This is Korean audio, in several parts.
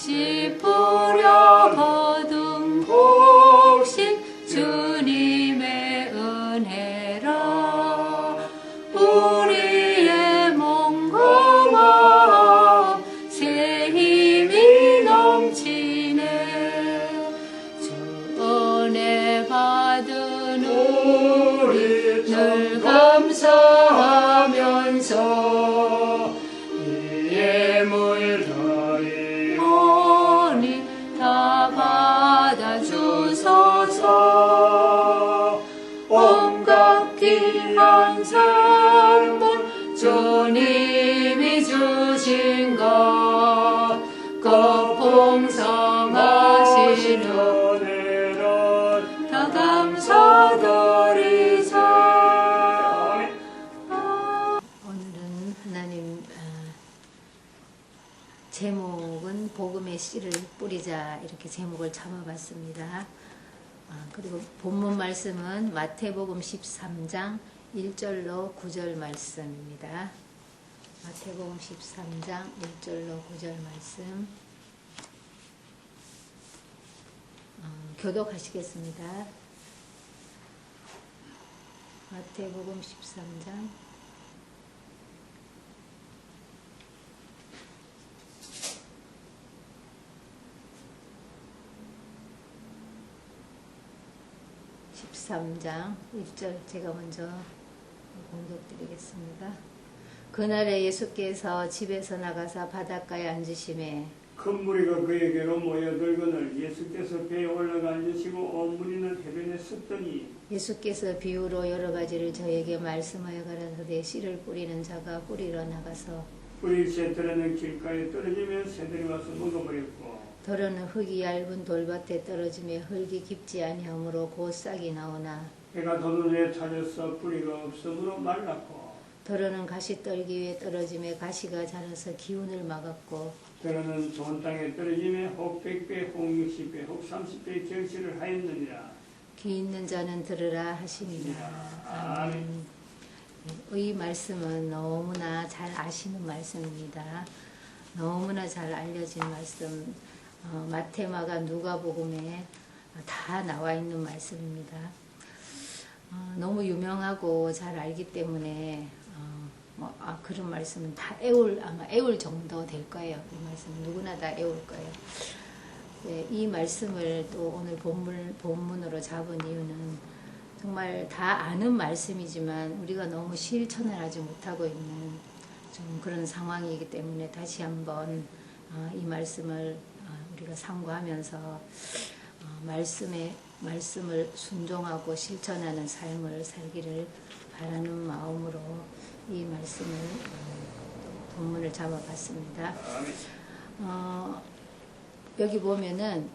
씨 뿌려 거둔 곡식 주님의 은혜라. 우리의 몸과 마음 새 힘이 넘치네. 주 은혜 받은 우리 늘 감사하면서 이의 물 다이오니 다 받아주소서. 온갖 귀한 선물 주님이 주신 것 그 풍성하신 은혜로 다 감사드리자. 오늘은 하나님 제목은 복음의 씨를 뿌리자 이렇게 제목을 잡아봤습니다. 그리고 본문 말씀은 마태복음 13장 1절로 9절 말씀입니다. 마태복음 13장 1절로 9절 말씀 교독하시겠습니다. 마태복음 13장 13장 1절 제가 먼저 공독드리겠습니다. 그날에 예수께서 집에서 나가사 바닷가에 앉으심에 큰 무리가 그에게로 모여들거늘 예수께서 배에 올라가 앉으시고 온 무리는 해변에 섰더니 예수께서 비유로 여러 가지를 저에게 말씀하여 가라사대 씨를 뿌리는 자가 뿌리러 나가서 뿌릴 새들은 길가에 떨어지며 새들이 와서 먹어버렸고 더러는 흙이 얇은 돌밭에 떨어지며 흙이 깊지 아니하므로 곧 싹이 나오나 해가 돋은 후에 찾아서 뿌리가 없으므로 말랐고 더러는 가시떨기 위에 떨어지며 가시가 자라서 기운을 막았고 더러는 좋은 땅에 떨어지며 혹 100배, 혹 60배, 혹 30배 결실을 하였느니라. 귀 있는 자는 들으라 하시니라. 아멘. 이 말씀은 너무나 잘 아시는 말씀입니다. 너무나 잘 알려진 말씀, 마태, 마가, 누가복음에 다 나와 있는 말씀입니다. 너무 유명하고 잘 알기 때문에 그런 말씀은 다 아마 애울 정도 될 거예요. 이 말씀은 누구나 다 애울 거예요. 네, 이 말씀을 또 오늘 본문으로 잡은 이유는 정말 다 아는 말씀이지만 우리가 너무 실천을 하지 못하고 있는 좀 그런 상황이기 때문에 다시 한번 이 말씀을 우리가 상고하면서 말씀을 순종하고 실천하는 삶을 살기를 바라는 마음으로 이 말씀을 본문을 잡아봤습니다. 여기 보면은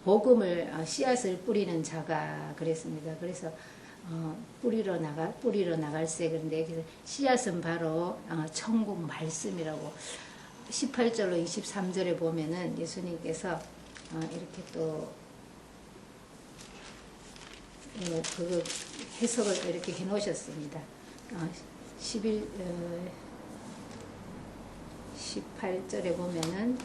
복음을 씨앗을 뿌리는 자가 그랬습니다. 그래서 뿌리러 나갈세. 그런데 씨앗은 바로 천국 말씀이라고 18절로 23절에 보면은 예수님께서 이렇게 또 그 해석을 이렇게 해 놓으셨습니다. 18절에 보면은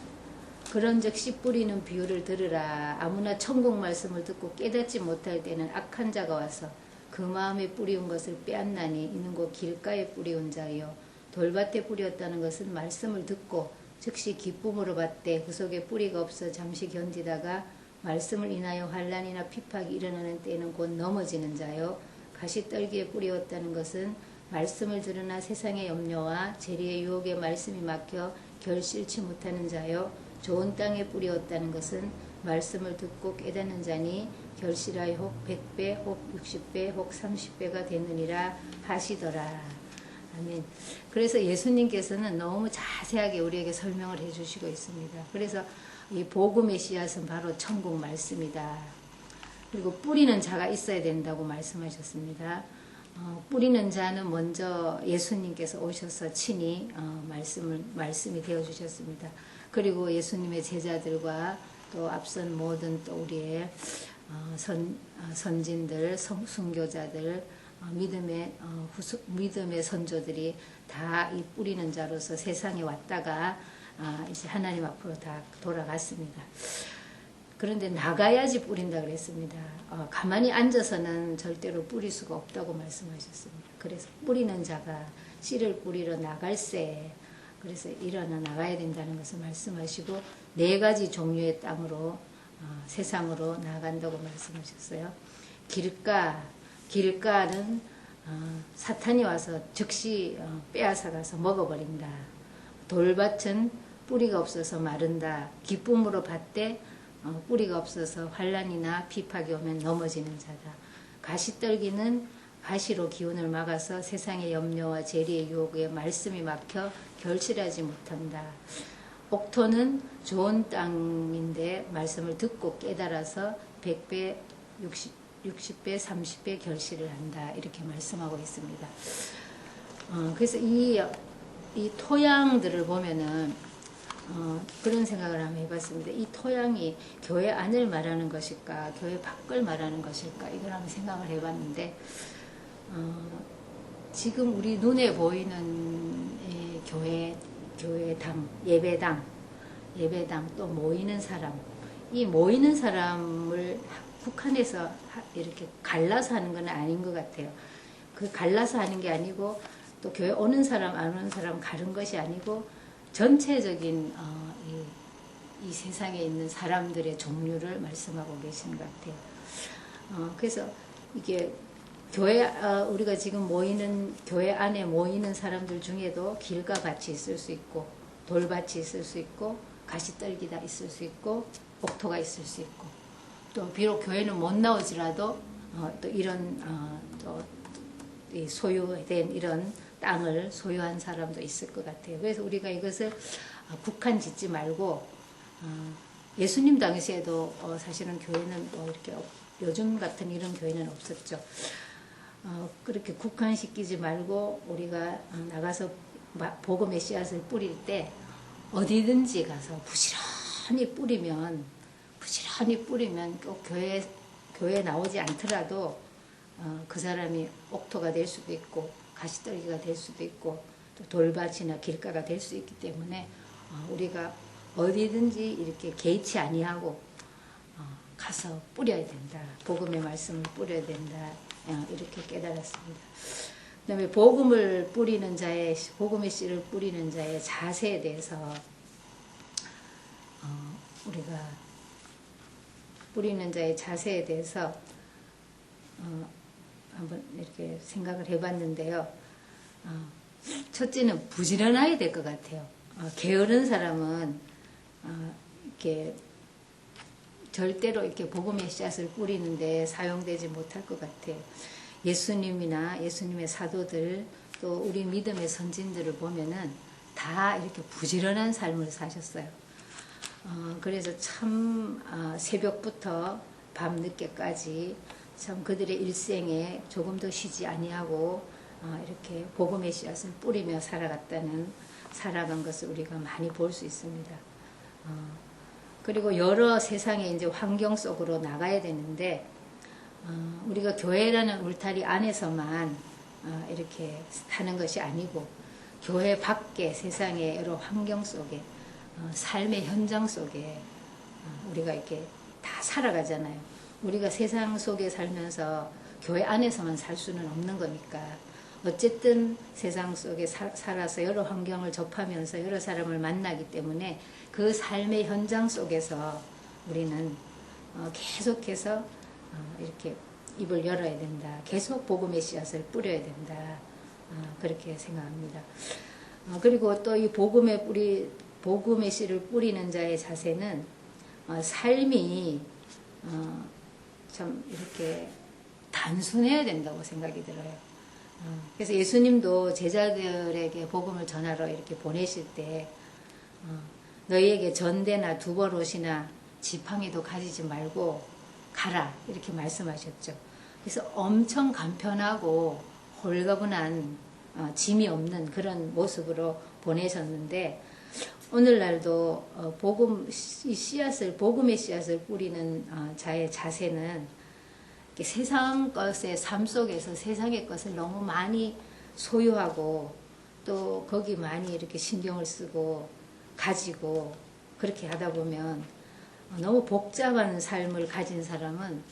그런즉 씨 뿌리는 비유를 들으라. 아무나 천국 말씀을 듣고 깨닫지 못할 때는 악한 자가 와서 그 마음에 뿌리운 것을 빼앗나니 이는 곧 길가에 뿌리운 자요 돌밭에 뿌렸다는 것은 말씀을 듣고 즉시 기쁨으로 받되 그 속에 뿌리가 없어 잠시 견디다가 말씀을 인하여 환난이나 핍박이 일어나는 때는 곧 넘어지는 자요 가시떨기에 뿌리었다는 것은 말씀을 들으나 세상의 염려와 재리의 유혹에 말씀이 막혀 결실치 못하는 자요 좋은 땅에 뿌리었다는 것은 말씀을 듣고 깨닫는 자니 결실하여 혹 100배, 혹 60배, 혹 30배가 되느니라 하시더라. 아멘. 그래서 예수님께서는 너무 자세하게 우리에게 설명을 해주시고 있습니다. 그래서 이 복음의 씨앗은 바로 천국 말씀이다. 그리고 뿌리는 자가 있어야 된다고 말씀하셨습니다. 뿌리는 자는 먼저 예수님께서 오셔서 친히 말씀이 되어주셨습니다. 그리고 예수님의 제자들과 또 앞선 모든 또 우리의 선진들, 순교자들, 믿음의 선조들이 다 이 뿌리는 자로서 세상에 왔다가 이제 하나님 앞으로 다 돌아갔습니다. 그런데 나가야지 뿌린다 그랬습니다. 가만히 앉아서는 절대로 뿌릴 수가 없다고 말씀하셨습니다. 그래서 뿌리는 자가 씨를 뿌리러 나갈새, 그래서 일어나 나가야 된다는 것을 말씀하시고 4가지 종류의 땅으로 세상으로 나간다고 말씀하셨어요. 길가는 사탄이 와서 즉시 빼앗아가서 먹어버린다. 돌밭은 뿌리가 없어서 마른다. 기쁨으로 밭되 뿌리가 없어서 환난이나 비팍이 오면 넘어지는 자다. 가시떨기는 가시로 기운을 막아서 세상의 염려와 재리의 유혹에 말씀이 막혀 결실하지 못한다. 옥토는 좋은 땅인데 말씀을 듣고 깨달아서 100배, 60배, 30배 결실을 한다. 이렇게 말씀하고 있습니다. 그래서 이 토양들을 보면은 그런 생각을 한번 해봤습니다. 이 토양이 교회 안을 말하는 것일까, 교회 밖을 말하는 것일까, 이걸 한번 생각을 해봤는데, 지금 우리 눈에 보이는 교회당, 예배당, 또 모이는 사람, 이 모이는 사람을 북한에서 이렇게 갈라서 하는 건 아닌 것 같아요. 그 갈라서 하는 게 아니고, 또 교회 오는 사람, 안 오는 사람 가른 것이 아니고, 전체적인 이 세상에 있는 사람들의 종류를 말씀하고 계시는 것 같아요. 그래서 이게 우리가 지금 모이는 교회 안에 모이는 사람들 중에도 길과 같이 있을 수 있고, 돌밭이 있을 수 있고, 가시떨기가 있을 수 있고, 옥토가 있을 수 있고, 또 비록 교회는 못 나오지라도 또 이런 또 소유된 이런 땅을 소유한 사람도 있을 것 같아요. 그래서 우리가 이것을 국한 짓지 말고, 예수님 당시에도 사실은 교회는 뭐 이렇게 요즘 같은 이런 교회는 없었죠. 그렇게 국한시키지 말고 우리가 나가서 복음의 씨앗을 뿌릴 때 어디든지 가서 부지런히 뿌리면 꼭 교회에 나오지 않더라도 그 사람이 옥토가 될 수도 있고 가시떨기가 될 수도 있고 또 돌밭이나 길가가 될 수 있기 때문에 우리가 어디든지 이렇게 개의치 아니하고 가서 뿌려야 된다. 복음의 말씀을 뿌려야 된다. 이렇게 깨달았습니다. 그 다음에 복음의 씨를 뿌리는 자의 자세에 대해서 우리가 뿌리는 자의 자세에 대해서 한번 이렇게 생각을 해봤는데요. 첫째는 부지런해야 될 것 같아요. 게으른 사람은 이렇게 절대로 이렇게 복음의 씨앗을 뿌리는데 사용되지 못할 것 같아요. 예수님이나 예수님의 사도들 또 우리 믿음의 선진들을 보면은 다 이렇게 부지런한 삶을 사셨어요. 그래서 참 새벽부터 밤늦게까지 참 그들의 일생에 조금도 쉬지 아니하고 이렇게 복음의 씨앗을 뿌리며 살아간 것을 우리가 많이 볼 수 있습니다. 그리고 여러 세상의 이제 환경 속으로 나가야 되는데 우리가 교회라는 울타리 안에서만 이렇게 사는 것이 아니고 교회 밖에 세상의 여러 환경 속에 삶의 현장 속에 우리가 이렇게 다 살아가잖아요. 우리가 세상 속에 살면서 교회 안에서만 살 수는 없는 거니까 어쨌든 세상 속에 살아서 여러 환경을 접하면서 여러 사람을 만나기 때문에 그 삶의 현장 속에서 우리는 계속해서 이렇게 입을 열어야 된다. 계속 복음의 씨앗을 뿌려야 된다. 그렇게 생각합니다. 그리고 또 이 복음의 씨를 뿌리는 자의 자세는 삶이 참 이렇게 단순해야 된다고 생각이 들어요. 그래서 예수님도 제자들에게 복음을 전하러 이렇게 보내실 때 너희에게 전대나 두벌옷이나 지팡이도 가지지 말고 가라 이렇게 말씀하셨죠. 그래서 엄청 간편하고 홀가분한 짐이 없는 그런 모습으로 보내셨는데 오늘날도 복음의 씨앗을 뿌리는 자의 자세는 세상 것의 삶 속에서 세상의 것을 너무 많이 소유하고 또 거기 많이 이렇게 신경을 쓰고 가지고 그렇게 하다 보면 너무 복잡한 삶을 가진 사람은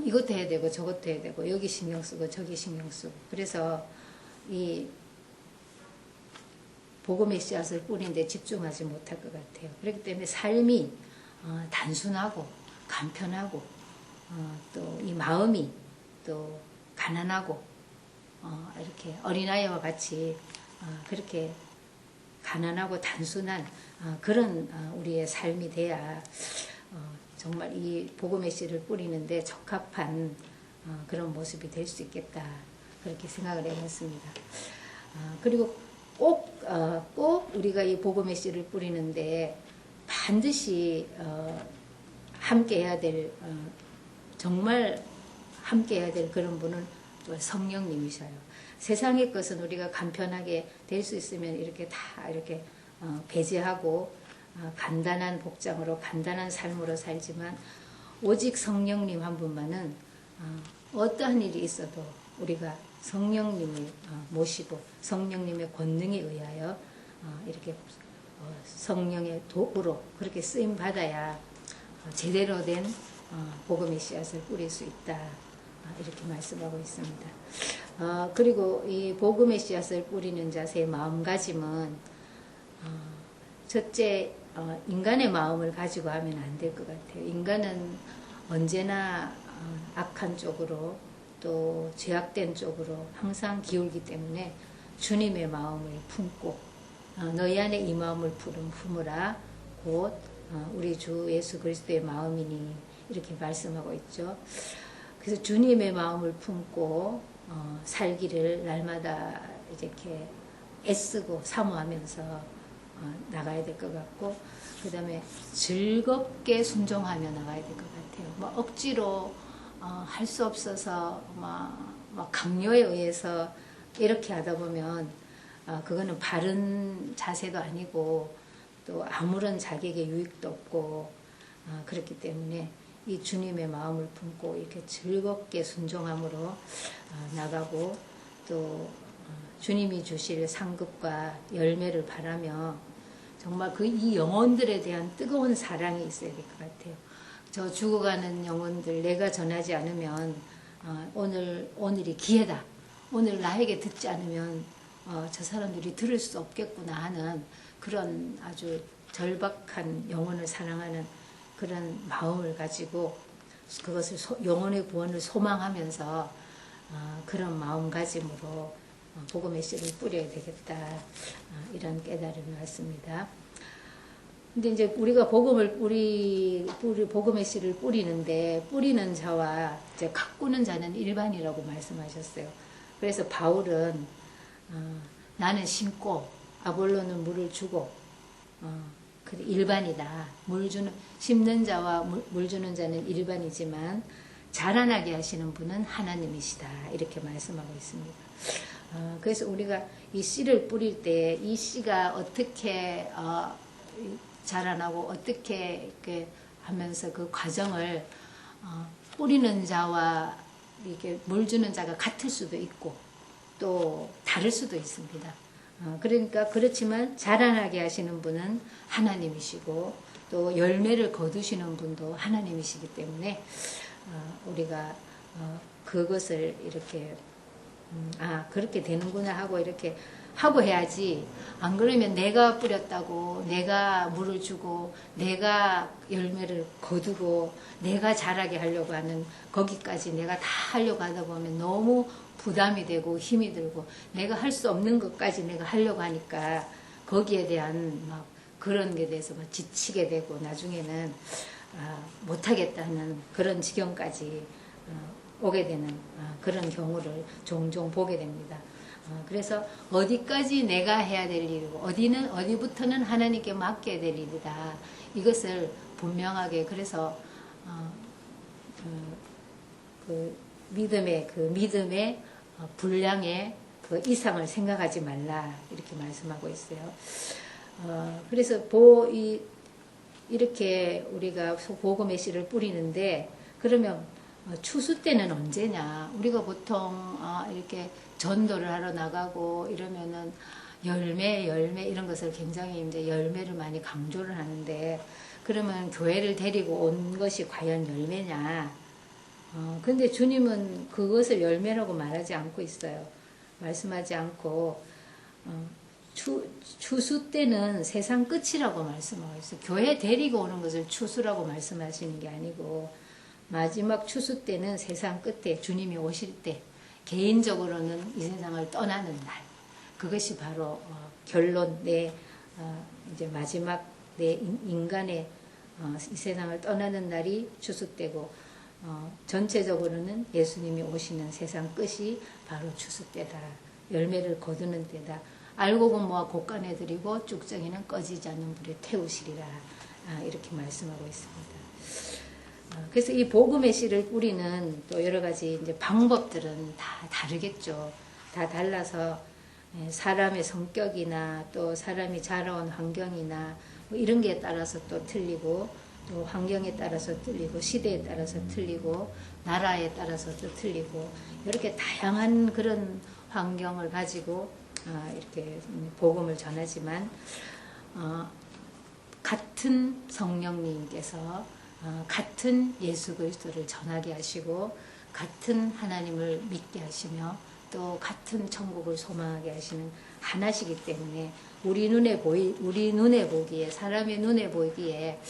이것도 해야 되고 저것도 해야 되고 여기 신경 쓰고 저기 신경 쓰고 그래서 이 복음의 씨앗을 뿌리는데 집중하지 못할 것 같아요. 그렇기 때문에 삶이 단순하고 간편하고 또 이 마음이 또 가난하고 이렇게 어린아이와 같이 그렇게 가난하고 단순한 그런 우리의 삶이 돼야 정말 이 복음의 씨를 뿌리는데 적합한 그런 모습이 될 수 있겠다 그렇게 생각을 해봤습니다. 그리고 꼭 우리가 이 복음의 씨를 뿌리는데 반드시 함께 해야 될 정말 함께 해야 될 그런 분은 또 성령님이셔요. 세상의 것은 우리가 간편하게 될 수 있으면 이렇게 다 이렇게 배제하고 간단한 복장으로 간단한 삶으로 살지만 오직 성령님 한 분만은 어떠한 일이 있어도 우리가 성령님을 모시고 성령님의 권능에 의하여 이렇게 성령의 도구로 그렇게 쓰임 받아야 제대로 된 복음의 씨앗을 뿌릴 수 있다 이렇게 말씀하고 있습니다. 그리고 이 복음의 씨앗을 뿌리는 자세의 마음가짐은 첫째 인간의 마음을 가지고 하면 안 될 것 같아요. 인간은 언제나 악한 쪽으로 또 죄악된 쪽으로 항상 기울기 때문에 주님의 마음을 품고 너희 안에 이 마음을 품으라 곧 우리 주 예수 그리스도의 마음이니 이렇게 말씀하고 있죠. 그래서 주님의 마음을 품고 살기를 날마다 이렇게 애쓰고 사모하면서 나가야 될 것 같고 그 다음에 즐겁게 순종하며 나가야 될 것 같아요. 뭐 억지로 할 수 없어서 막 강요에 의해서 이렇게 하다 보면 그거는 바른 자세도 아니고 또 아무런 자격의 유익도 없고 그렇기 때문에 이 주님의 마음을 품고 이렇게 즐겁게 순종함으로 나가고 또 주님이 주실 상급과 열매를 바라며 정말 이 영혼들에 대한 뜨거운 사랑이 있어야 될 것 같아요. 저 죽어가는 영혼들 내가 전하지 않으면 오늘이 기회다. 오늘 나에게 듣지 않으면 저 사람들이 들을 수 없겠구나 하는 그런 아주 절박한 영혼을 사랑하는 그런 마음을 가지고 그것을 영혼의 구원을 소망하면서 그런 마음가짐으로 복음의 씨를 뿌려야 되겠다 이런 깨달음이 왔습니다. 근데 이제 우리가 복음의 씨를 뿌리는데 뿌리는 자와 이제 가꾸는 자는 일반이라고 말씀하셨어요. 그래서 바울은 나는 심고 아볼로는 물을 주고 일반이다. 심는 자와 물 주는 자는 일반이지만 자라나게 하시는 분은 하나님이시다. 이렇게 말씀하고 있습니다. 그래서 우리가 이 씨를 뿌릴 때 이 씨가 어떻게 자라나고 어떻게 이렇게 하면서 그 과정을 뿌리는 자와 이렇게 물 주는 자가 같을 수도 있고 또 다를 수도 있습니다. 그러니까 그렇지만 자라나게 하시는 분은 하나님이시고 또 열매를 거두시는 분도 하나님이시기 때문에 우리가 그것을 이렇게 그렇게 되는구나 하고 이렇게 하고 해야지 안 그러면 내가 뿌렸다고 내가 물을 주고 내가 열매를 거두고 내가 자라게 하려고 하는 거기까지 내가 다 하려고 하다 보면 너무 부담이 되고 힘이 들고 내가 할 수 없는 것까지 내가 하려고 하니까 거기에 대한 막 그런 게 대해서 막 지치게 되고 나중에는 못하겠다는 그런 지경까지 오게 되는 그런 경우를 종종 보게 됩니다. 그래서 어디까지 내가 해야 될 일이고 어디부터는 하나님께 맡겨야 될 일이다. 이것을 분명하게 그래서 그 믿음의 분량의 그 이상을 생각하지 말라 이렇게 말씀하고 있어요. 그래서 이렇게 우리가 복음의 씨를 뿌리는데 그러면 추수 때는 언제냐? 우리가 보통 이렇게 전도를 하러 나가고 이러면은 열매 이런 것을 굉장히 이제 열매를 많이 강조를 하는데, 그러면 교회를 데리고 온 것이 과연 열매냐? 근데 주님은 그것을 열매라고 말하지 않고 있어요. 말씀하지 않고, 추수 때는 세상 끝이라고 말씀하고 있어요. 교회 데리고 오는 것을 추수라고 말씀하시는 게 아니고, 마지막 추수 때는 세상 끝에 주님이 오실 때, 개인적으로는 이 세상을 떠나는 날. 그것이 바로 결론, 이제 마지막 내 인간의 이 세상을 떠나는 날이 추수 때고, 전체적으로는 예수님이 오시는 세상 끝이 바로 추수 때다. 열매를 거두는 때다. 알고 보면 곡간에 드리고 쭉정이는 꺼지지 않는 불에 태우시리라. 이렇게 말씀하고 있습니다. 그래서 이 복음의 씨를 뿌리는 또 여러 가지 이제 방법들은 다 다르겠죠. 다 달라서 사람의 성격이나 또 사람이 자라온 환경이나 뭐 이런 게 따라서 또 틀리고, 또 환경에 따라서 틀리고, 시대에 따라서 틀리고, 나라에 따라서도 틀리고, 이렇게 다양한 그런 환경을 가지고 이렇게 복음을 전하지만, 같은 성령님께서 같은 예수 그리스도를 전하게 하시고, 같은 하나님을 믿게 하시며, 또 같은 천국을 소망하게 하시는 하나시기 때문에, 우리 눈에 보기에, 사람의 눈에 보기에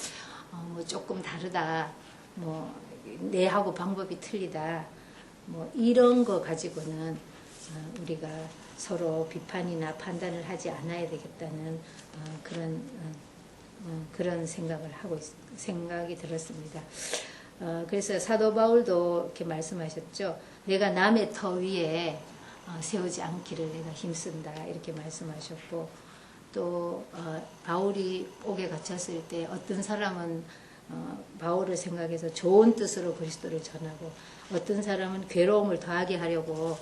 뭐 조금 다르다, 뭐 내하고 방법이 틀리다, 뭐 이런 거 가지고는 우리가 서로 비판이나 판단을 하지 않아야 되겠다는 그런 생각이 들었습니다. 그래서 사도 바울도 이렇게 말씀하셨죠. 내가 남의 터 위에 세우지 않기를 내가 힘쓴다, 이렇게 말씀하셨고, 또 바울이 옥에 갇혔을 때 어떤 사람은 바울을 생각해서 좋은 뜻으로 그리스도를 전하고, 어떤 사람은 괴로움을 더하게 하려고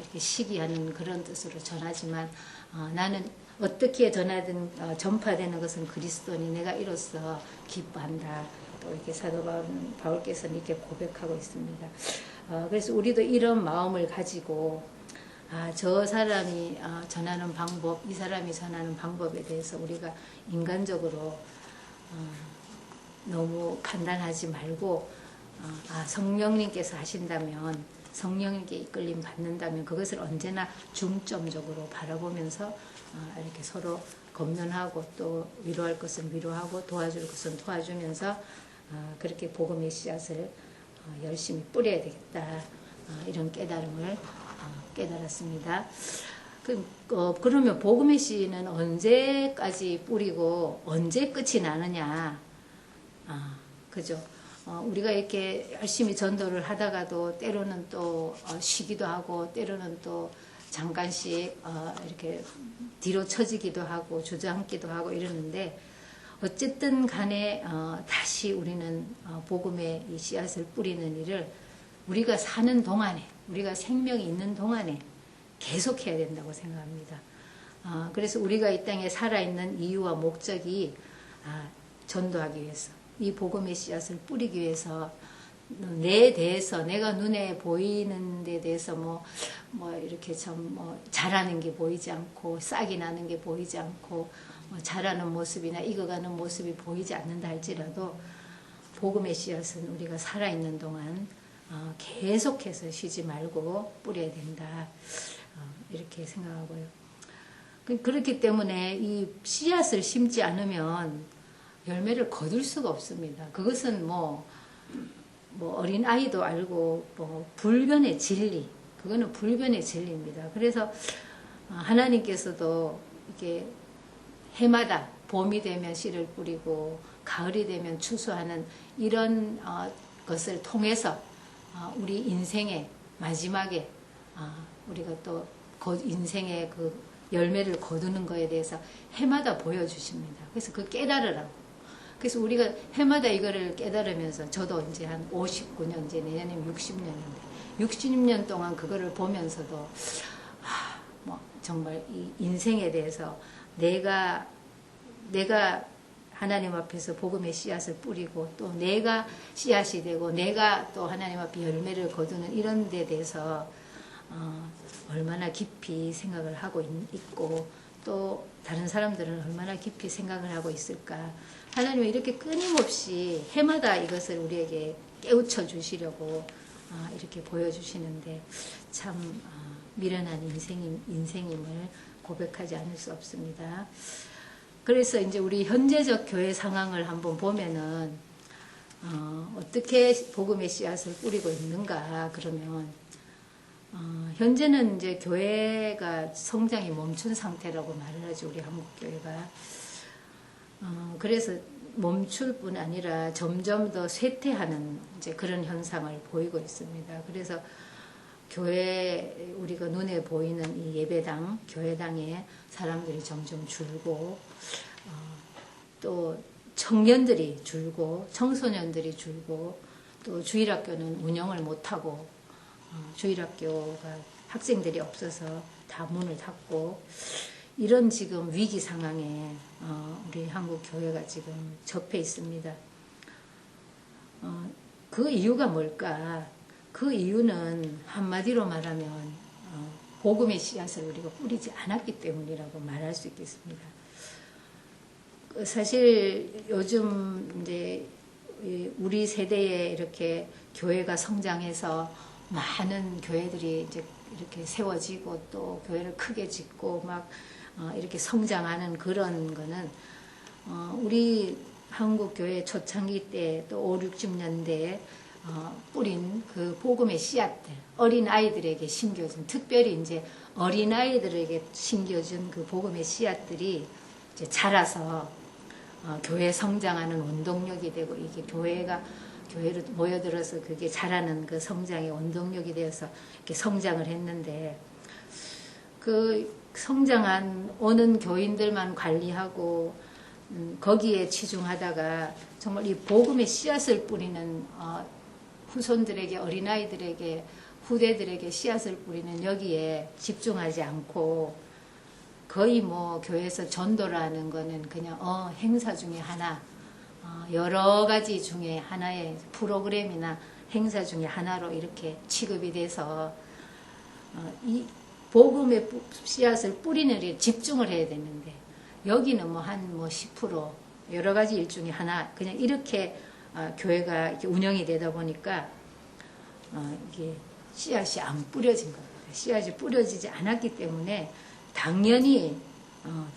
이렇게 시기하는 그런 뜻으로 전하지만, 나는 어떻게 전하든 전파되는 것은 그리스도니 내가 이로써 기뻐한다. 또 이렇게 사도 바울께서는 이렇게 고백하고 있습니다. 그래서 우리도 이런 마음을 가지고, 저 사람이 전하는 방법, 이 사람이 전하는 방법에 대해서 우리가 인간적으로 너무 판단하지 말고, 성령님께서 하신다면, 성령님께 이끌림 받는다면 그것을 언제나 중점적으로 바라보면서 이렇게 서로 검론하고, 또 위로할 것은 위로하고, 도와줄 것은 도와주면서 그렇게 복음의 씨앗을 열심히 뿌려야 되겠다, 이런 깨달음을 깨달았습니다. 그러면 복음의 씨는 언제까지 뿌리고 언제 끝이 나느냐? 그죠? 우리가 이렇게 열심히 전도를 하다가도 때로는 또 쉬기도 하고, 때로는 또 잠깐씩 이렇게 뒤로 처지기도 하고 주저앉기도 하고 이러는데, 어쨌든 간에 다시 우리는 복음의 이 씨앗을 뿌리는 일을 우리가 사는 동안에, 우리가 생명이 있는 동안에 계속해야 된다고 생각합니다. 그래서 우리가 이 땅에 살아있는 이유와 목적이 전도하기 위해서, 이 복음의 씨앗을 뿌리기 위해서, 내 대해서, 내가 눈에 보이는 데 대해서 뭐 이렇게 잘하는 게 보이지 않고, 싹이 나는 게 보이지 않고, 자라는 모습이나 익어가는 모습이 보이지 않는다 할지라도, 복음의 씨앗은 우리가 살아있는 동안 계속해서 쉬지 말고 뿌려야 된다, 이렇게 생각하고요. 그렇기 때문에 이 씨앗을 심지 않으면 열매를 거둘 수가 없습니다. 그것은 뭐 어린 아이도 알고, 불변의 진리, 그거는 불변의 진리입니다. 그래서 하나님께서도 이렇게 해마다 봄이 되면 씨를 뿌리고 가을이 되면 추수하는 이런 것을 통해서 우리 인생의 마지막에 우리가 또 인생의 그 열매를 거두는 것에 대해서 해마다 보여주십니다. 그래서 그 깨달으라고. 그래서 우리가 해마다 이거를 깨달으면서, 저도 이제 한 59년, 이제 내년이면 60년인데 60년 동안 그거를 보면서도 정말 이 인생에 대해서 내가 하나님 앞에서 복음의 씨앗을 뿌리고, 또 내가 씨앗이 되고, 내가 또 하나님 앞에 열매를 거두는 이런 데 대해서 얼마나 깊이 생각을 하고 있고, 또 다른 사람들은 얼마나 깊이 생각을 하고 있을까. 하나님은 이렇게 끊임없이 해마다 이것을 우리에게 깨우쳐 주시려고 이렇게 보여주시는데 참 미련한 인생임을 고백하지 않을 수 없습니다. 그래서 이제 우리 현재적 교회 상황을 한번 보면은 어떻게 복음의 씨앗을 뿌리고 있는가 그러면 현재는 이제 교회가 성장이 멈춘 상태라고 말을 하죠. 우리 한국 교회가. 그래서 멈출 뿐 아니라 점점 더 쇠퇴하는 이제 그런 현상을 보이고 있습니다. 그래서 교회 우리가 눈에 보이는 이 예배당, 교회당에 사람들이 점점 줄고 또 청년들이 줄고 청소년들이 줄고 또 주일학교는 운영을 못하고 주일학교가 학생들이 없어서 다 문을 닫고 이런 지금 위기 상황에 우리 한국 교회가 지금 접해 있습니다. 그 이유가 뭘까? 그 이유는 한마디로 말하면 복음의 씨앗을 우리가 뿌리지 않았기 때문이라고 말할 수 있겠습니다. 사실 요즘 이제 우리 세대에 이렇게 교회가 성장해서 많은 교회들이 이제 이렇게 세워지고 또 교회를 크게 짓고 막 이렇게 성장하는 그런 거는 우리 한국 교회 초창기 때 또 5, 60년대에 뿌린 그 복음의 씨앗들, 어린 아이들에게 심겨준, 특별히 이제 어린 아이들에게 심겨준 그 복음의 씨앗들이 이제 자라서 교회 성장하는 원동력이 되고 이게 교회로 모여들어서 그게 자라는 그 성장의 원동력이 되어서 이렇게 성장을 했는데 그 성장한 오는 교인들만 관리하고 거기에 치중하다가 정말 이 복음의 씨앗을 뿌리는 후손들에게 어린아이들에게 후대들에게 씨앗을 뿌리는 여기에 집중하지 않고 거의 뭐 교회에서 전도라는 거는 그냥 행사 중에 하나 여러 가지 중에 하나의 프로그램이나 행사 중에 하나로 이렇게 취급이 돼서 이 복음의 씨앗을 뿌리는 일에 집중을 해야 되는데 여기는 뭐 한 10% 여러 가지 일 중에 하나 그냥 이렇게 교회가 이렇게 운영이 되다 보니까 이게 씨앗이 안 뿌려진 겁니다. 씨앗이 뿌려지지 않았기 때문에 당연히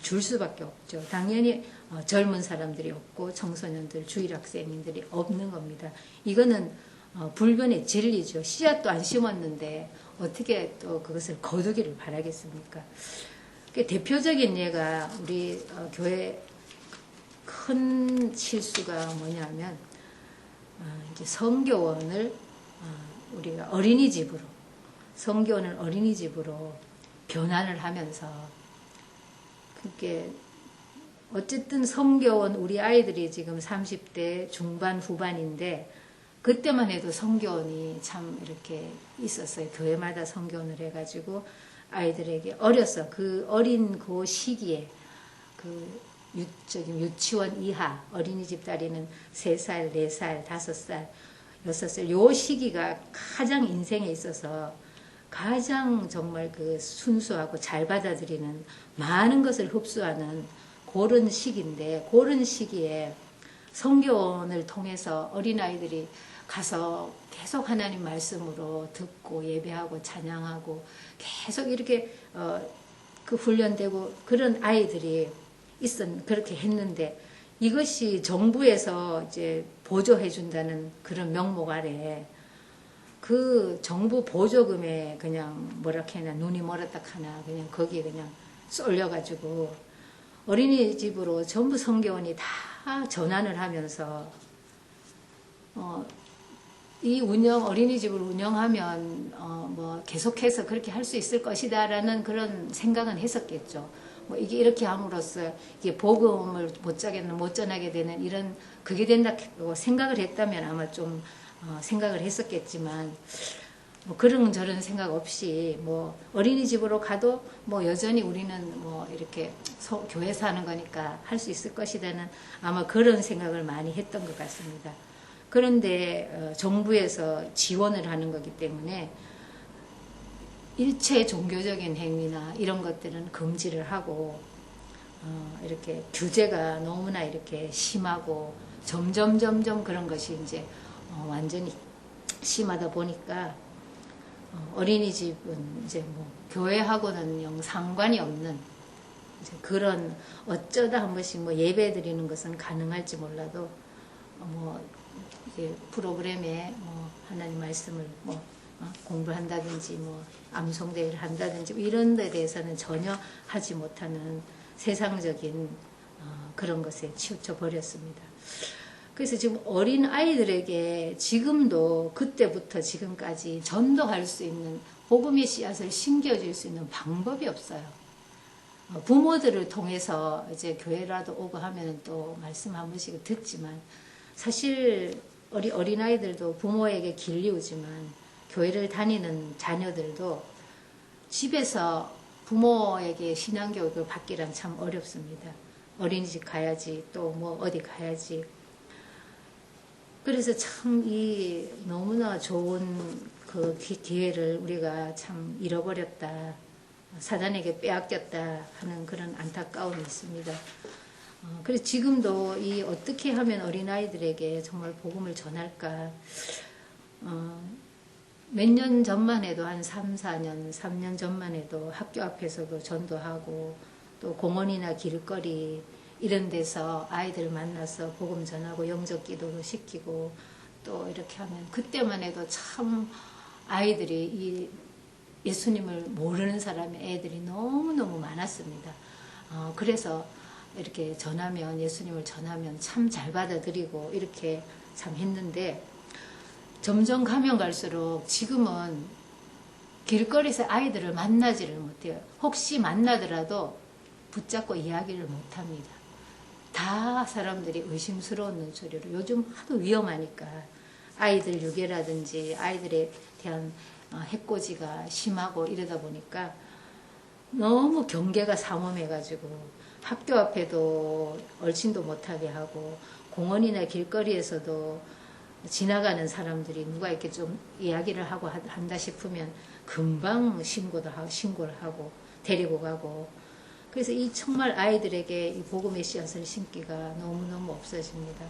줄 수밖에 없죠. 당연히 젊은 사람들이 없고 청소년들, 주일학생들이 없는 겁니다. 이거는 불변의 진리죠. 씨앗도 안 심었는데 어떻게 또 그것을 거두기를 바라겠습니까? 대표적인 예가 우리 교회 큰 실수가 뭐냐면 이제 성교원을 우리가 어린이집으로 성교원을 어린이집으로 변환을 하면서 그게 어쨌든 성교원 우리 아이들이 지금 30대 중반 후반인데 그때만 해도 성교원이 참 이렇게 있었어요. 교회마다 성교원을 해가지고 아이들에게 어려서 그 어린 그 시기에 그 유치원 이하 어린이집 다리는 3살, 4살, 5살, 6살 요 시기가 가장 인생에 있어서 가장 정말 그 순수하고 잘 받아들이는 많은 것을 흡수하는 그런 시기인데 그런 시기에 성교원을 통해서 어린아이들이 가서 계속 하나님 말씀으로 듣고 예배하고 찬양하고 계속 이렇게 그 훈련되고 그런 아이들이 그렇게 했는데 이것이 정부에서 이제 보조해 준다는 그런 명목 아래 그 정부 보조금에 그냥 뭐라케 하나 눈이 멀었다 하나 그냥 거기에 그냥 쏠려가지고 어린이집으로 전부 성교원이 다 전환을 하면서 이 어린이집을 운영하면 뭐 계속해서 그렇게 할 수 있을 것이다라는 그런 생각은 했었겠죠. 뭐 이게 이렇게 함으로써 이게 복음을 못 전하게 되는 이런 그게 된다고 생각을 했다면 아마 좀 생각을 했었겠지만 뭐 그런 저런 생각 없이 뭐 어린이집으로 가도 뭐 여전히 우리는 뭐 이렇게 교회에서 하는 거니까 할 수 있을 것이다는 아마 그런 생각을 많이 했던 것 같습니다. 그런데 정부에서 지원을 하는 거기 때문에 일체 종교적인 행위나 이런 것들은 금지를 하고 이렇게 규제가 너무나 이렇게 심하고 점점 그런 것이 이제 완전히 심하다 보니까 어린이집은 이제 뭐 교회하고는 영 상관이 없는 이제 그런 어쩌다 한 번씩 뭐 예배 드리는 것은 가능할지 몰라도 뭐 이제 프로그램에 뭐 하나님 말씀을 뭐 공부한다든지 뭐 암송대회를 한다든지 뭐 이런 데 대해서는 전혀 하지 못하는 세상적인 그런 것에 치우쳐 버렸습니다. 그래서 지금 어린 아이들에게 지금도 그때부터 지금까지 전도할 수 있는 복음의 씨앗을 심겨줄 수 있는 방법이 없어요. 부모들을 통해서 이제 교회라도 오고 하면 또 말씀 한 번씩 듣지만 사실 어린아이들도 부모에게 길리우지만 교회를 다니는 자녀들도 집에서 부모에게 신앙교육을 받기란 참 어렵습니다. 어린이집 가야지 또 뭐 어디 가야지. 그래서 참 이 너무나 좋은 그 기회를 우리가 참 잃어버렸다. 사단에게 빼앗겼다 하는 그런 안타까움이 있습니다. 그래서 지금도 이 어떻게 하면 어린아이들에게 정말 복음을 전할까. 몇 년 전만 해도 한 3년 전만 해도 학교 앞에서도 전도하고 또 공원이나 길거리 이런 데서 아이들 만나서 복음 전하고 영적 기도도 시키고 또 이렇게 하면 그때만 해도 참 아이들이 이 예수님을 모르는 사람의 애들이 너무너무 많았습니다. 그래서 이렇게 전하면 예수님을 전하면 참 잘 받아들이고 이렇게 참 했는데 점점 가면 갈수록 지금은 길거리에서 아이들을 만나지를 못해요. 혹시 만나더라도 붙잡고 이야기를 못합니다. 다 사람들이 의심스러운 눈초리로 요즘 하도 위험하니까 아이들 유괴라든지 아이들에 대한 해코지가 심하고 이러다 보니까 너무 경계가 삼엄해가지고 학교 앞에도 얼씬도 못하게 하고 공원이나 길거리에서도 지나가는 사람들이 누가 이렇게 좀 이야기를 하고 한다 싶으면 금방 신고를 하고 데리고 가고 그래서 이 정말 아이들에게 이 복음의 씨앗을 심기가 너무너무 없어집니다.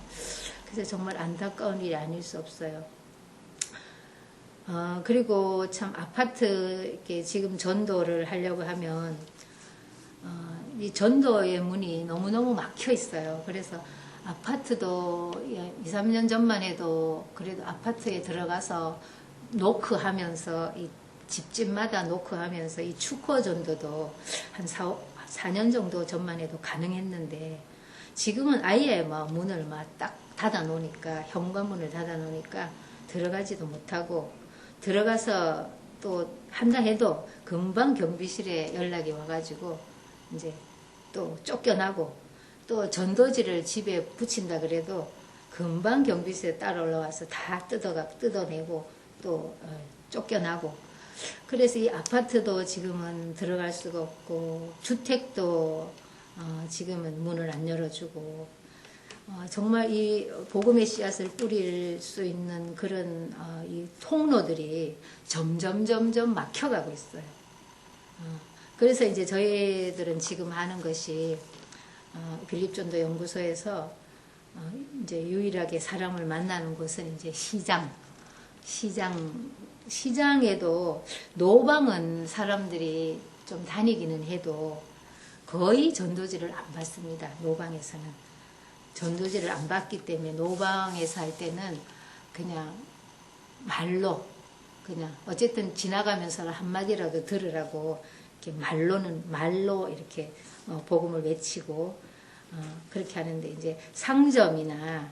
그래서 정말 안타까운 일이 아닐 수 없어요. 그리고 참 아파트 이렇게 지금 전도를 하려고 하면 이 전도의 문이 너무너무 막혀 있어요. 그래서 아파트도 2, 3년 전만 해도 그래도 아파트에 들어가서 노크하면서 이 집집마다 노크하면서 이 축호 전도도 한 4년 정도 전만 해도 가능했는데 지금은 아예 막 문을 막 딱 닫아 놓으니까 현관문을 닫아 놓으니까 들어가지도 못하고 들어가서 또 한다 해도 금방 경비실에 연락이 와가지고 이제 또 쫓겨나고 또 전도지를 집에 붙인다 그래도 금방 경비실에 따라 올라와서 다 뜯어내고 또 쫓겨나고 그래서 이 아파트도 지금은 들어갈 수가 없고 주택도 지금은 문을 안 열어주고 정말 이 복음의 씨앗을 뿌릴 수 있는 그런 이 통로들이 점점 막혀가고 있어요. 그래서 이제 저희들은 지금 하는 것이 빌립전도 연구소에서 이제 유일하게 사람을 만나는 곳은 이제 시장에도 노방은 사람들이 좀 다니기는 해도 거의 전도지를 안 받습니다. 노방에서는. 전도지를 안 받기 때문에 노방에서 할 때는 그냥 말로 그냥 어쨌든 지나가면서 한마디라도 들으라고 이렇게 말로 이렇게 복음을 외치고 그렇게 하는데 이제 상점이나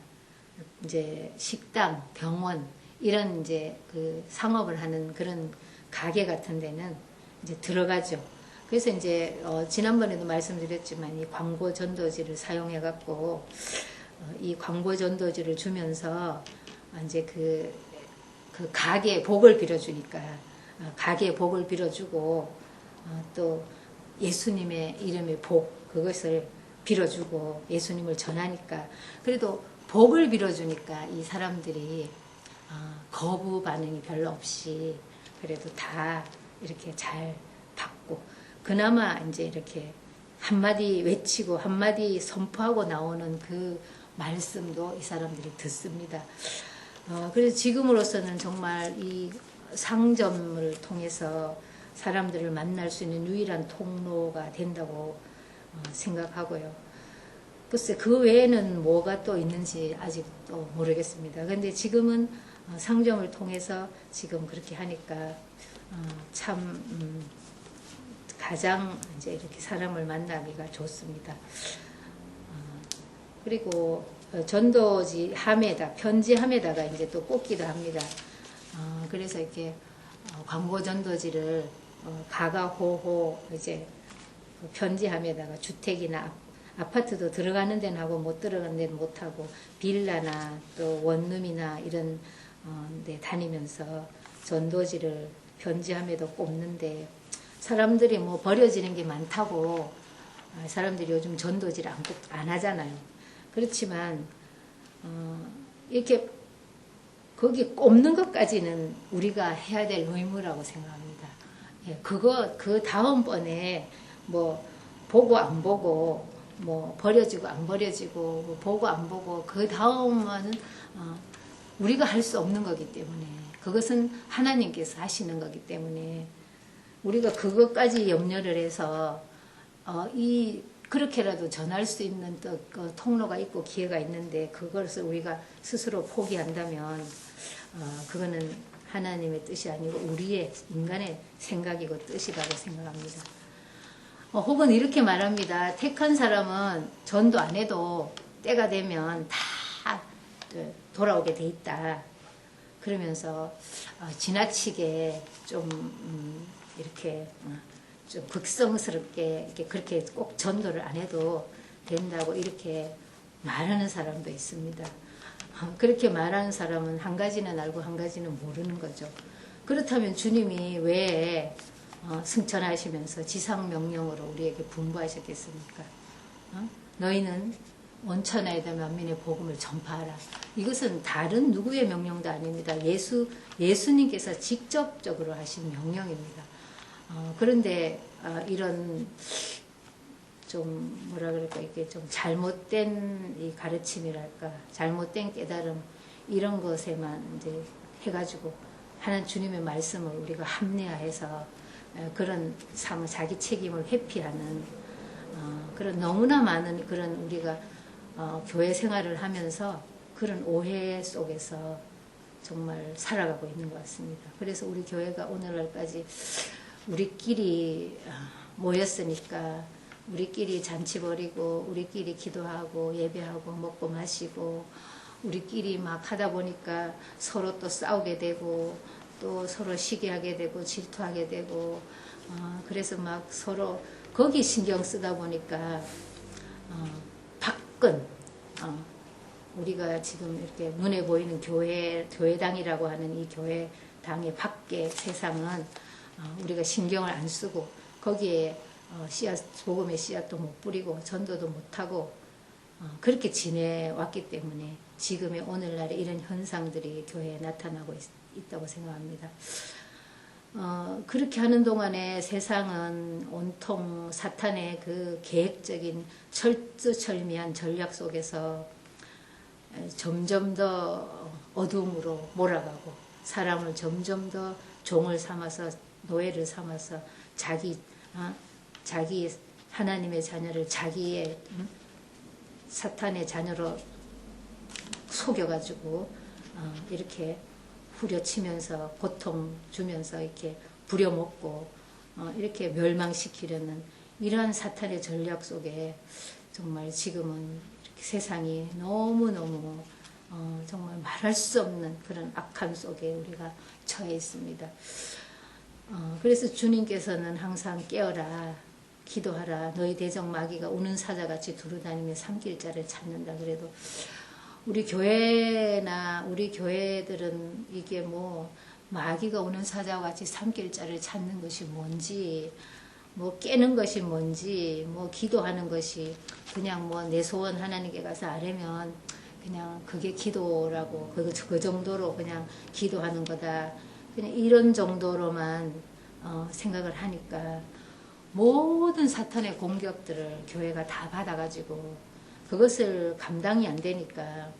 이제 식당, 병원 이런 이제 그 상업을 하는 그런 가게 같은 데는 이제 들어가죠. 그래서 이제 지난번에도 말씀드렸지만 이 광고 전도지를 사용해 갖고 이 광고 전도지를 주면서 이제 그 가게의 복을 빌어주니까 가게의 복을 빌어주고 또 예수님의 이름의 복 그것을 빌어주고 예수님을 전하니까 그래도 복을 빌어주니까 이 사람들이 거부 반응이 별로 없이 그래도 다 이렇게 잘 받고 그나마 이제 이렇게 한마디 외치고 한마디 선포하고 나오는 그 말씀도 이 사람들이 듣습니다. 그래서 지금으로서는 정말 이 상점을 통해서 사람들을 만날 수 있는 유일한 통로가 된다고 생각하고요. 글쎄 그 외에는 뭐가 또 있는지 아직도 모르겠습니다. 근데 지금은 상점을 통해서 지금 그렇게 하니까 참 가장 이제 이렇게 사람을 만나기가 좋습니다. 그리고 전도지 함에다 편지함에다가 이제 또 꽂기도 합니다. 그래서 이렇게 광고 전도지를 가가호호 이제 편지함에다가 주택이나 아파트도 들어가는 데는 하고 못 들어가는 데는 못 하고 빌라나 또 원룸이나 이런 데 다니면서 전도지를 편지함에도 꼽는데 사람들이 뭐 버려지는 게 많다고 사람들이 요즘 전도지를 안 하잖아요. 그렇지만 이렇게 거기 꼽는 것까지는 우리가 해야 될 의무라고 생각합니다. 예, 그 다음번에 뭐 보고 안 보고 뭐 버려지고 안 버려지고 뭐 보고 안 보고 그 다음은 우리가 할 수 없는 거기 때문에 그것은 하나님께서 하시는 거기 때문에 우리가 그것까지 염려를 해서 그렇게라도 전할 수 있는 또 그 통로가 있고 기회가 있는데 그것을 우리가 스스로 포기한다면 그거는 하나님의 뜻이 아니고 우리의 인간의 생각이고 뜻이라고 생각합니다. 혹은 이렇게 말합니다. 택한 사람은 전도 안 해도 때가 되면 다 돌아오게 돼 있다. 그러면서 지나치게 좀 이렇게 좀 극성스럽게 이렇게 그렇게 꼭 전도를 안 해도 된다고 이렇게 말하는 사람도 있습니다. 그렇게 말하는 사람은 한 가지는 알고 한 가지는 모르는 거죠. 그렇다면 주님이 왜 승천하시면서 지상명령으로 우리에게 분부하셨겠습니까? 너희는 온천하에다 만민의 복음을 전파하라. 이것은 다른 누구의 명령도 아닙니다. 예수님께서 직접적으로 하신 명령입니다. 그런데 이런 좀 뭐라 그럴까 이게 좀 잘못된 이 가르침이랄까 잘못된 깨달음 이런 것에만 이제 해가지고 하나님 주님의 말씀을 우리가 합리화해서 그런 자기 책임을 회피하는 그런 너무나 많은 그런 우리가 교회 생활을 하면서 그런 오해 속에서 정말 살아가고 있는 것 같습니다. 그래서 우리 교회가 오늘날까지 우리끼리 모였으니까 우리끼리 잔치 벌이고 우리끼리 기도하고 예배하고 먹고 마시고 우리끼리 막 하다 보니까 서로 또 싸우게 되고 또 서로 시기하게 되고 질투하게 되고 그래서 막 서로 거기 신경 쓰다 보니까 밖은 우리가 지금 이렇게 눈에 보이는 교회당이라고 하는 이 교회당의 밖의 세상은 우리가 신경을 안 쓰고 거기에 복음의 씨앗도 못 뿌리고 전도도 못하고 그렇게 지내왔기 때문에 지금의 오늘날의 이런 현상들이 교회에 나타나고 있다고 생각합니다. 그렇게 하는 동안에 세상은 온통 사탄의 그 계획적인 철두철미한 전략 속에서 점점 더 어둠으로 몰아가고 사람을 점점 더 종을 삼아서 노예를 삼아서 자기 하나님의 자녀를 자기의 사탄의 자녀로 속여가지고 이렇게 후려치면서 고통 주면서 이렇게 부려먹고 이렇게 멸망시키려는 이러한 사탄의 전략 속에 정말 지금은 이렇게 세상이 너무너무 정말 말할 수 없는 그런 악함 속에 우리가 처해 있습니다. 그래서 주님께서는 항상 깨어라 기도하라 너희 대적 마귀가 우는 사자같이 두루다니며 삼킬자를 찾는다. 그래도 우리 교회나 우리 교회들은 이게 뭐 마귀가 우는 사자같이 삼킬자를 찾는 것이 뭔지 뭐 깨는 것이 뭔지 뭐 기도하는 것이 그냥 뭐 내 소원 하나님께 가서 아뢰면 그냥 그게 기도라고 그 정도로 그냥 기도하는 거다. 그냥 이런 정도로만 생각을 하니까 모든 사탄의 공격들을 교회가 다 받아가지고 그것을 감당이 안 되니까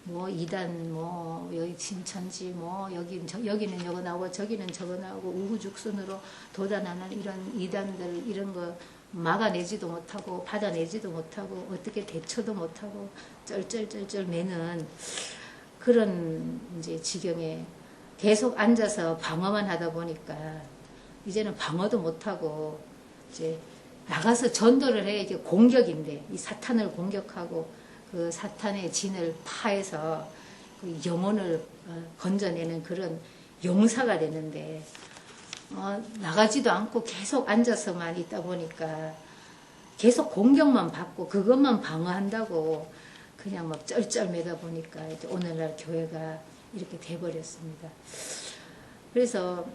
뭐 이단 뭐 여기 신천지 뭐 여기는 이거 나오고 저기는 저거 나오고 우후죽순으로 도단하는 이런 이단들 이런 거 막아내지도 못하고 받아내지도 못하고 어떻게 대처도 못하고 쩔쩔쩔쩔 매는 그런 이제 지경에 계속 앉아서 방어만 하다 보니까 이제는 방어도 못하고 이제 나가서 전도를 해. 이게 공격인데 이 사탄을 공격하고 그 사탄의 진을 파해서 그 영혼을 건져내는 그런 용사가 되는데 나가지도 않고 계속 앉아서만 있다 보니까 계속 공격만 받고 그것만 방어한다고 그냥 막 쩔쩔매다 보니까 이제 오늘날 교회가 이렇게 돼버렸습니다. 그래서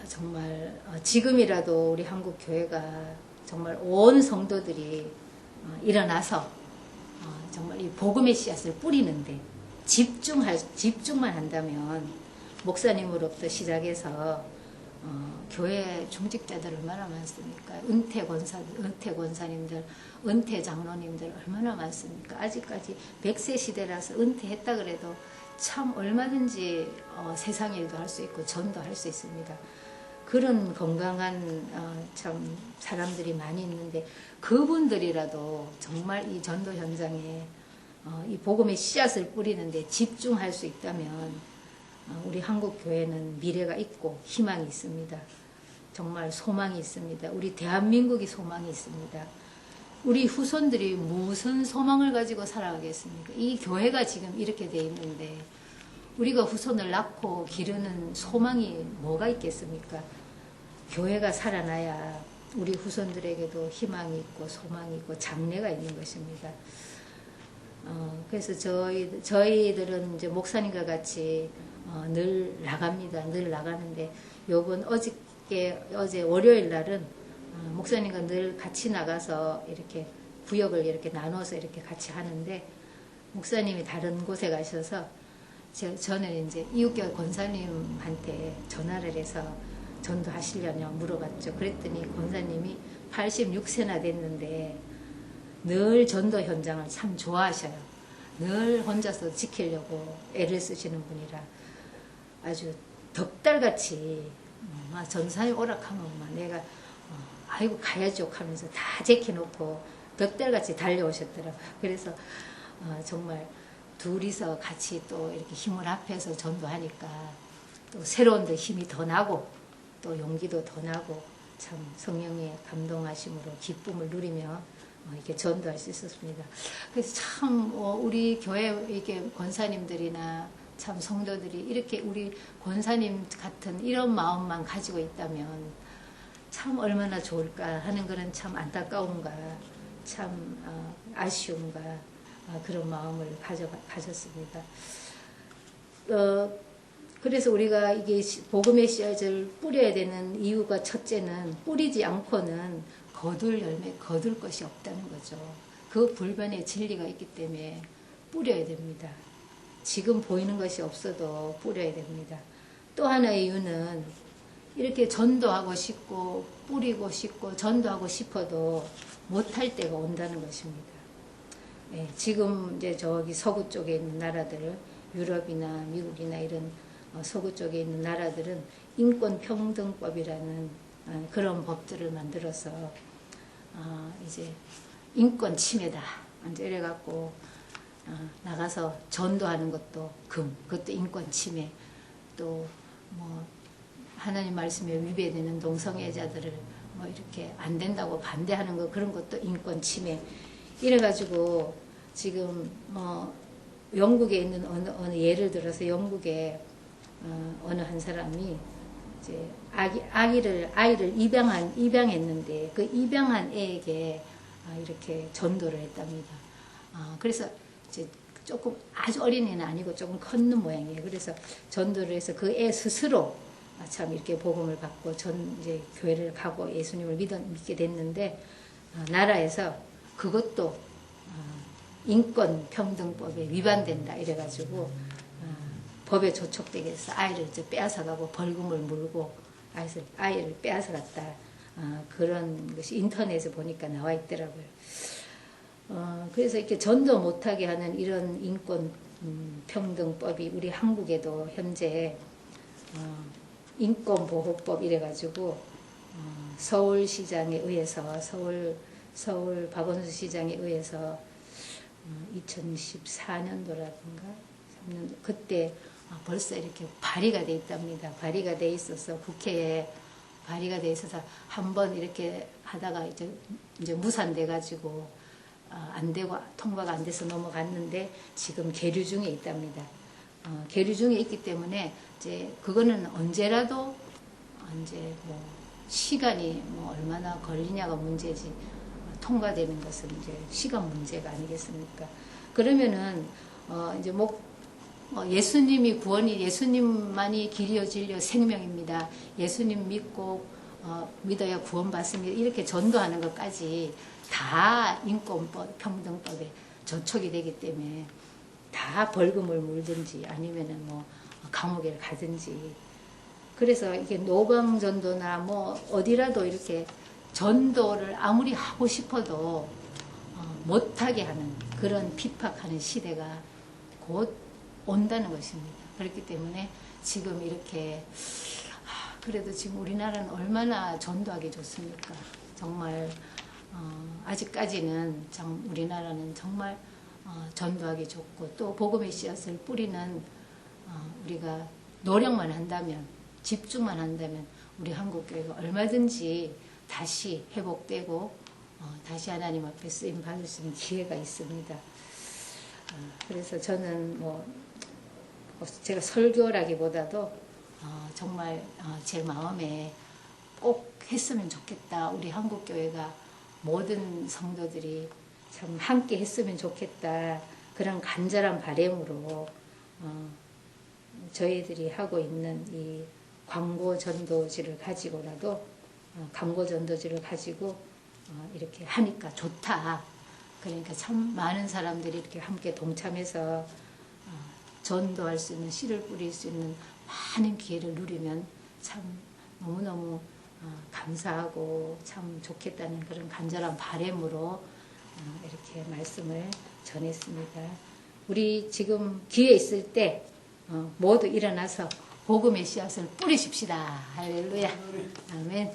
정말 지금이라도 우리 한국 교회가 정말 온 성도들이 일어나서 정말 이 복음의 씨앗을 뿌리는데 집중만 한다면 목사님으로부터 시작해서 교회 중직자들 얼마나 많습니까? 은퇴 권사님들, 은퇴 장로님들 얼마나 많습니까? 아직까지 100세 시대라서 은퇴했다 그래도 참 얼마든지 세상 일도 할 수 있고 전도 할 수 있습니다. 그런 건강한 참 사람들이 많이 있는데 그분들이라도 정말 이 전도 현장에 이 복음의 씨앗을 뿌리는데 집중할 수 있다면 우리 한국 교회는 미래가 있고 희망이 있습니다. 정말 소망이 있습니다. 우리 대한민국이 소망이 있습니다. 우리 후손들이 무슨 소망을 가지고 살아가겠습니까? 이 교회가 지금 이렇게 돼 있는데 우리가 후손을 낳고 기르는 소망이 뭐가 있겠습니까? 교회가 살아나야 우리 후손들에게도 희망이 있고 소망이 있고 장래가 있는 것입니다. 그래서 저희들은 이제 목사님과 같이 늘 나갑니다. 늘 나가는데 어제 월요일 날은 목사님과 늘 같이 나가서 이렇게 구역을 이렇게 나눠서 이렇게 같이 하는데 목사님이 다른 곳에 가셔서 저는 이제 이웃교회 권사님한테 전화를 해서 전도하시려냐 물어봤죠. 그랬더니 권사님이 86세나 됐는데 늘 전도 현장을 참 좋아하셔요. 늘 혼자서 지키려고 애를 쓰시는 분이라 아주 덕달같이 전사님 오락하면 내가 아이고 가야죠 하면서 다 제켜놓고 덕달같이 달려오셨더라고요. 그래서 정말 둘이서 같이 또 이렇게 힘을 합해서 전도하니까 또 새로운 데 힘이 더 나고 또 용기도 더 나고 참 성령의 감동하심으로 기쁨을 누리며 이렇게 전도할 수 있었습니다. 그래서 참 우리 교회 이렇게 권사님들이나 참 성도들이 이렇게 우리 권사님 같은 이런 마음만 가지고 있다면 참 얼마나 좋을까 하는 그런 참 안타까움과 참 아쉬움과 그런 마음을 가졌습니다. 그래서 우리가 이게 복음의 씨앗을 뿌려야 되는 이유가 첫째는 뿌리지 않고는 거둘 열매, 거둘 것이 없다는 거죠. 그 불변의 진리가 있기 때문에 뿌려야 됩니다. 지금 보이는 것이 없어도 뿌려야 됩니다. 또 하나의 이유는 이렇게 전도하고 싶고 뿌리고 싶고 전도하고 싶어도 못할 때가 온다는 것입니다. 예, 지금 이제 저기 서구 쪽에 있는 나라들, 유럽이나 미국이나 이런 서구 쪽에 있는 나라들은 인권평등법이라는 그런 법들을 만들어서 이제 인권 침해다. 이제 이래갖고 나가서 전도하는 것도 그것도 인권 침해. 또 뭐 하나님 말씀에 위배되는 동성애자들을 뭐 이렇게 안 된다고 반대하는 거 그런 것도 인권 침해. 이래가지고 지금 뭐 영국에 있는 어느 예를 들어서 영국에 어느 한 사람이 이제 아이를 입양했는데 그 입양한 애에게 이렇게 전도를 했답니다. 그래서 이제 조금 아주 어린 애는 아니고 조금 컸는 모양이에요. 그래서 전도를 해서 그 애 스스로 참 이렇게 복음을 받고 이제 교회를 가고 예수님을 믿게 됐는데 나라에서 그것도 인권평등법에 위반된다 이래가지고 법에 조촉되게 해서 아이를 이제 빼앗아가고 벌금을 물고 아이를 빼앗아갔다. 그런 것이 인터넷에 보니까 나와 있더라고요. 그래서 이렇게 전도 못하게 하는 이런 인권 평등법이 우리 한국에도 현재 인권보호법 이래가지고 서울시장에 의해서 서울 박원순 시장에 의해서 2014년도라든가 3년도 그때 벌써 이렇게 발의가 돼 있답니다. 발의가 돼 있어서 국회에 발의가 돼 있어서 한번 이렇게 하다가 이제 무산돼 가지고 안 되고 통과가 안 돼서 넘어갔는데 지금 계류 중에 있답니다. 계류 중에 있기 때문에 이제 그거는 언제라도 이제 뭐 시간이 뭐 얼마나 걸리냐가 문제지 통과되는 것은 이제 시간 문제가 아니겠습니까? 그러면은 이제 예수님이 구원이 예수님만이 길이요 진리요 생명입니다. 예수님 믿고 믿어야 구원받습니다. 이렇게 전도하는 것까지 다 인권법, 평등법에 저촉이 되기 때문에 다 벌금을 물든지 아니면은 뭐 감옥에 가든지 그래서 이게 노방전도나 뭐 어디라도 이렇게 전도를 아무리 하고 싶어도 못하게 하는 그런 핍박하는 시대가 곧 온다는 것입니다. 그렇기 때문에 지금 이렇게 그래도 지금 우리나라는 얼마나 전도하기 좋습니까? 정말 아직까지는 참 우리나라는 정말 전도하기 좋고 또 복음의 씨앗을 뿌리는 우리가 노력만 한다면 집중만 한다면 우리 한국교회가 얼마든지 다시 회복되고 다시 하나님 앞에 쓰임 받을 수 있는 기회가 있습니다. 그래서 저는 뭐 제가 설교라기보다도 정말 제 마음에 꼭 했으면 좋겠다. 우리 한국교회가 모든 성도들이 참 함께 했으면 좋겠다. 그런 간절한 바람으로 저희들이 하고 있는 이 광고 전도지를 가지고라도 광고 전도지를 가지고 이렇게 하니까 좋다. 그러니까 참 많은 사람들이 이렇게 함께 동참해서 전도할 수 있는 씨를 뿌릴 수 있는 많은 기회를 누리면 참 너무너무 감사하고 참 좋겠다는 그런 간절한 바람으로 이렇게 말씀을 전했습니다. 우리 지금 기회 있을 때 모두 일어나서 복음의 씨앗을 뿌리십시다. 할렐루야. 아멘.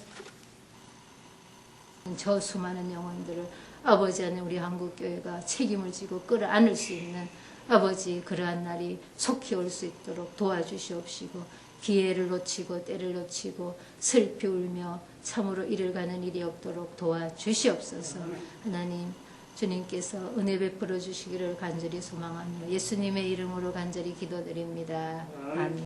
저 수많은 영혼들을 아버지 안에 우리 한국교회가 책임을 지고 끌어안을 수 있는 아버지 그러한 날이 속히 올 수 있도록 도와주시옵시고 기회를 놓치고 때를 놓치고 슬피 울며 참으로 이를 가는 일이 없도록 도와주시옵소서. 하나님 주님께서 은혜 베풀어 주시기를 간절히 소망하며 예수님의 이름으로 간절히 기도드립니다. 아멘.